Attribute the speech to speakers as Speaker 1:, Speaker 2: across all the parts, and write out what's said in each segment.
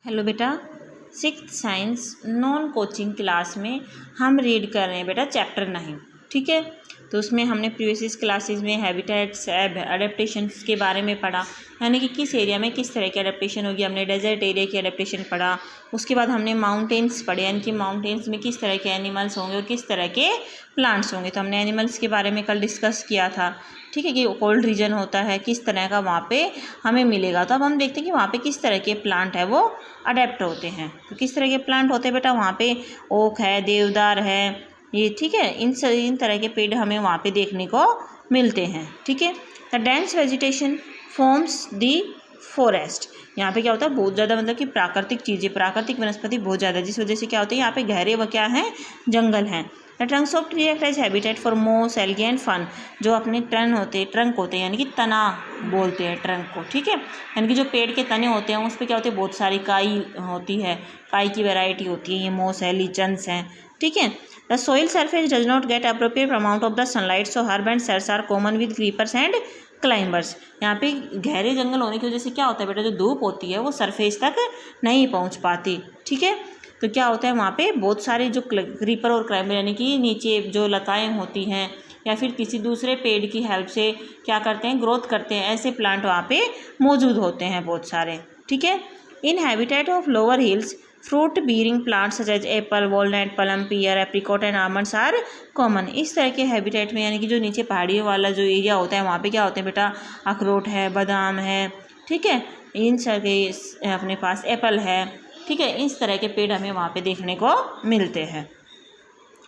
Speaker 1: Hello बेटा, sixth science non coaching class में हम रीड कर रहे हैं बेटा चैप्टर 9। ठीक है, तो उसमें हमने प्रीवियस क्लासेस में हैबिटेट्स एडेप्टेशंस के बारे में पढ़ा, यानी कि किस एरिया में किस तरह की एडेप्टेशन होगी। हमने डेजर्ट एरिया की एडेप्टेशन पढ़ा, उसके बाद हमने माउंटेन्स पढ़े, यानी कि माउंटेन्स में किस तरह के एनिमल्स होंगे और किस तरह के प्लांट्स होंगे। तो हमने एनिमल्स के बारे में कल डिस्कस किया था। ठीक है, कि कोल्ड रीजन होता है किस तरह का वहाँ पे हमें मिलेगा। तो अब हम देखते हैं कि वहाँ पे किस तरह के प्लांट है वो अडेप्ट होते हैं। तो किस तरह के प्लांट होते हैं बेटा, वहाँ पे ओक है, देवदार है, ये ठीक है, इन तरह के पेड़ हमें वहाँ पे देखने को मिलते हैं। ठीक है, the dense vegetation forms the forest. यहाँ पे क्या होता है, बहुत ज़्यादा मतलब कि प्राकृतिक चीज़ें, प्राकृतिक वनस्पति बहुत ज़्यादा, जिस वजह से क्या होता है यहाँ पे गहरे व क्या हैं, जंगल हैं। The trunks of tree act as habitat for moss, algae and fun. जो अपने ट्रंक होते हैं, यानी कि तना बोलते हैं ट्रंक को। ठीक है, यानी कि जो पेड़ के तने होते हैं उस पर क्या होते हैं, बहुत सारी काई होती है, काई की वैरायटी होती है। ये मोस है, लीचन्स हैं। ठीक है, the soil surface does not get appropriate amount of the sunlight, so herb and shrubs are common with creepers and climbers. यहाँ पे गहरे जंगल होने की वजह से क्या होता है बेटा, जो धूप होती है वो सरफेस तक नहीं पहुँच पाती। ठीक है, तो क्या होता है वहाँ पे बहुत सारे जो क्रीपर और क्लाइंबर, यानी कि नीचे जो लताएं होती हैं या फिर किसी दूसरे पेड़ की हेल्प से क्या करते हैं, ग्रोथ करते हैं, ऐसे प्लांट वहाँ पे मौजूद होते हैं बहुत सारे। ठीक है, in habitat of lower hills fruit bearing plants such as apple, walnut, plum, pear, apricot and almonds are common. इस तरह के हैबिटेट में, यानी कि जो नीचे पहाड़ियों वाला जो एरिया होता है वहाँ पे क्या होते हैं बेटा, अखरोट है, बादाम है। ठीक है, इन सके अपने पास एप्पल है। ठीक है, इस तरह के पेड़ हमें वहाँ पे देखने को मिलते हैं।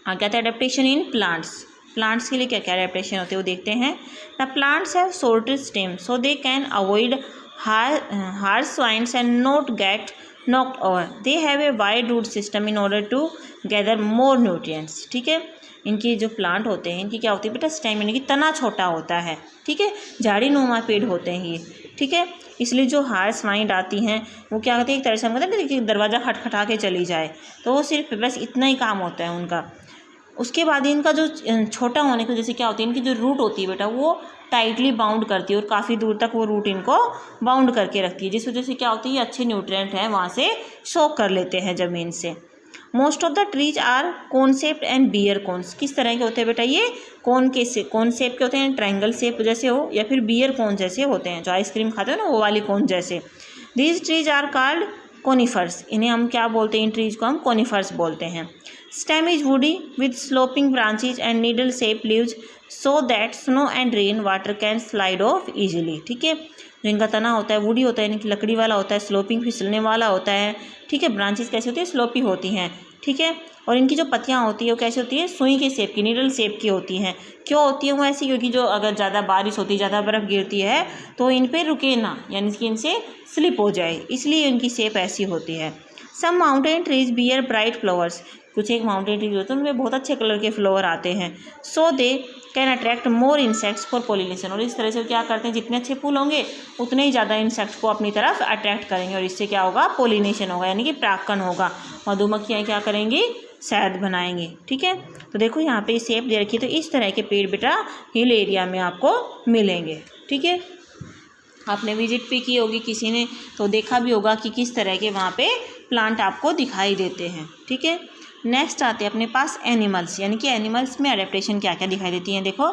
Speaker 1: आगे आता है एडेप्टेशन इन प्लांट्स। प्लांट्स के लिए क्या क्या एडेप्टेशन होते हैं वो देखते हैं। The plants have shorted stem so they can avoid harsh winds and not gate knocked over. They have a wide root system in order to gather more nutrients. ठीक है, इनकी जो प्लांट होते हैं इनकी क्या होती है बेटा, स्टेम, यानी कि तना छोटा होता है। ठीक है, झाड़ी नुमा पेड़ होते हैं ये। ठीक है, इसलिए जो हार्स वाइंड आती हैं वो क्या कहते हैं, एक तरह से हम कहते हैं कि दरवाज़ा खटखटा के चली जाए, तो वो सिर्फ बस इतना ही काम होता है उनका। उसके बाद इनका जो छोटा होने की वजह से क्या होती है, इनकी जो रूट होती है बेटा वो टाइटली बाउंड करती है और काफ़ी दूर तक वो रूट इनको बाउंड करके रखती है, जिस वजह से क्या होती है, अच्छे न्यूट्रिएंट हैं वहाँ से सोक कर लेते हैं ज़मीन से। Most of the trees are cone shaped and bear cones. किस तरह के होते हैं बेटा, ये कोन शेप के होते हैं, ट्रायंगल शेप जैसे हो, या फिर बियर कोन जैसे होते हैं, जो आइसक्रीम खाते हो ना वो वाली कोन जैसे। These trees are called conifers. इन्हें हम क्या बोलते हैं, इन ट्रीज को हम कोनिफर्स बोलते हैं। Stem is woody with sloping branches and needle shape leaves so that snow and rain water can slide of easily. ठीक है, जो इनका तना होता है वुडी होता है, यानी कि लकड़ी वाला होता है, स्लोपिंग फिसलने वाला होता है। ठीक है, ब्रांचेस कैसी होती है, स्लोपी होती हैं। ठीक है, और इनकी जो पत्तियां होती है वो कैसी होती है, सुई के शेप की, नीडल शेप की होती हैं। क्यों होती है वो ऐसी, क्योंकि जो अगर ज़्यादा बारिश होती है, ज़्यादा बर्फ़ गिरती है तो इन पर रुके ना, यानी कि इनसे स्लिप हो जाए, इसलिए इनकी शेप ऐसी होती है। Some mountain trees bear bright flowers. कुछ एक माउंटेन ट्रीज होते हैं उनमें बहुत अच्छे कलर के फ्लावर आते हैं। So they can attract more insects for pollination. और इस तरह से क्या करते हैं, जितने अच्छे फूल होंगे उतने ही ज़्यादा इंसेक्ट्स को अपनी तरफ अट्रैक्ट करेंगे और इससे क्या होगा, पोलिनेशन होगा, यानी कि परागकण होगा। मधुमक्खियाँ क्या करेंगी, शहद बनाएंगी। ठीक है, तो देखो यहाँ पे शेप दे रखी है, तो इस तरह के पेड़ बेटा हिल एरिया में आपको मिलेंगे। ठीक है, आपने विजिट भी की होगी किसी ने, तो देखा भी होगा कि किस तरह के वहाँ पे प्लांट आपको दिखाई देते हैं। ठीक है, नेक्स्ट आते हैं अपने पास एनिमल्स, यानी कि एनिमल्स में अडेप्टेशन क्या क्या दिखाई देती हैं। देखो,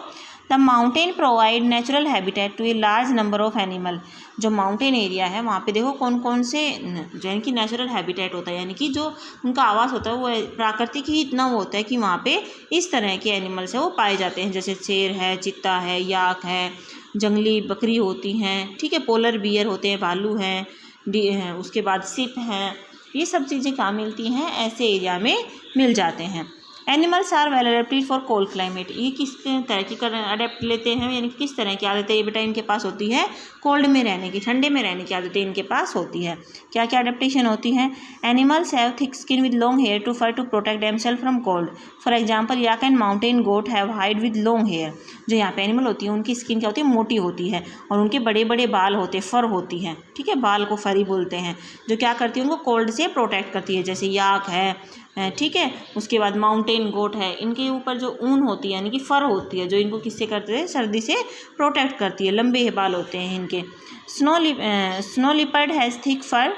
Speaker 1: the mountain provide natural habitat to a large number of animal. जो माउंटेन एरिया है वहाँ पे देखो कौन कौन से, यानी कि नेचुरल हैबिटेट होता है, यानी कि जो उनका आवास होता है वो प्राकृतिक ही इतना वो होता है कि वहाँ पे इस तरह के एनिमल्स है वो पाए जाते हैं, जैसे शेर है, चित्ता है, याक है, जंगली बकरी होती हैं। ठीक है, पोलर बियर होते हैं, भालू हैं, उसके बाद सिप हैं, ये सब चीज़ें कहाँ मिलती हैं, ऐसे एरिया में मिल जाते हैं। Animals are well adapted for cold climate. ये किस तरह की अडेप्ट लेते हैं, यानी कि किस तरह की आदतें ये बेटा इनके पास होती है, कोल्ड में रहने की, ठंडे में रहने की आदतें इनके पास होती है। क्या क्या अडेप्टेशन होती हैं, animals have thick skin with long hair to fur to protect themselves from cold. For example, yak and mountain goat have hide with long hair. जो यहाँ पे एनिमल होती है उनकी स्किन क्या होती है, मोटी होती है और उनके बड़े बड़े बाल होते हैं, फर होती हैं। ठीक है, बाल को फरी बोलते हैं, जो क्या करती है उनको कोल्ड से प्रोटेक्ट करती है, जैसे याक है। ठीक है, उसके बाद माउंटेन गोट है, इनके ऊपर जो ऊन होती है, यानी कि फर होती है, जो इनको किससे करते हैं, सर्दी से प्रोटेक्ट करती है, लंबे बाल होते हैं इनके। Snow leopard has thick fur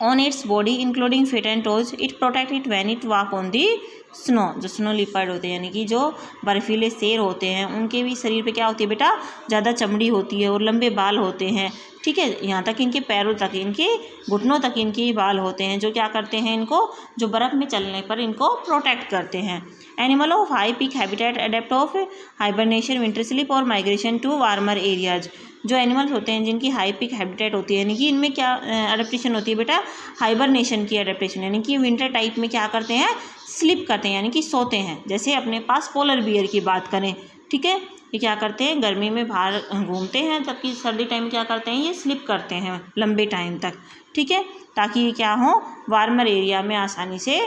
Speaker 1: on its body including feet and toes, it protect it when it walk on the snow. जो स्नो लिपर्ड होते हैं यानी कि जो बर्फीले शेर होते हैं उनके भी शरीर पे क्या होती है बेटा, ज़्यादा चमड़ी होती है और लंबे बाल होते हैं, ठीक है। यहाँ तक इनके पैरों तक, इनके घुटनों तक इनके बाल होते हैं जो क्या करते हैं इनको, जो बर्फ़ में चलने पर इनको प्रोटेक्ट करते हैं। Animal of high peak habitat adapt of hibernation, winter sleep और माइग्रेशन टू वार्मर एरियाज। जो एनिमल्स होते हैं जिनकी हाई पीक हैबिटेट होती है यानी कि इनमें क्या अडेप्टेशन होती है बेटा, हाइबरनेशन की अडेप्टेशन, यानी कि विंटर टाइप में क्या करते हैं, स्लिप करते हैं यानी कि सोते हैं। जैसे अपने पास पोलर बियर की बात करें, ठीक है, ये क्या करते हैं गर्मी में बाहर घूमते हैं, जबकि सर्दी टाइम में क्या करते हैं, ये स्लिप करते हैं लंबे टाइम तक, ठीक है, ताकि ये क्या हो, वार्मर एरिया में आसानी से,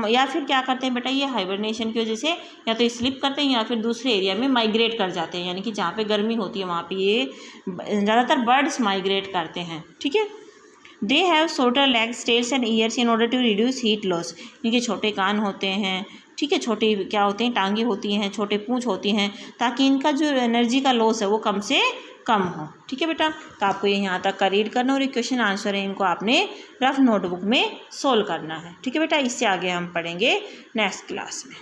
Speaker 1: या फिर क्या करते हैं बेटा, ये हाइबरनेशन की वजह से या तो स्लिप करते हैं या फिर दूसरे एरिया में माइग्रेट कर जाते हैं, यानी कि जहाँ पे गर्मी होती है वहाँ पे ये ज़्यादातर बर्ड्स माइग्रेट करते हैं, ठीक है। They have shorter legs, tails and ears in order to reduce heat loss. इनके छोटे कान होते हैं, ठीक है, छोटे क्या होते हैं, टांगे होती हैं, छोटे पूँछ होती हैं, ताकि इनका जो एनर्जी का लॉस है वो कम से कम हो, ठीक है बेटा। तो आपको ये यहाँ तक का रीड करना और ये क्वेश्चन आंसर है, इनको आपने रफ नोटबुक में सोल्व करना है, ठीक है बेटा। इससे आगे हम पढ़ेंगे नेक्स्ट क्लास में।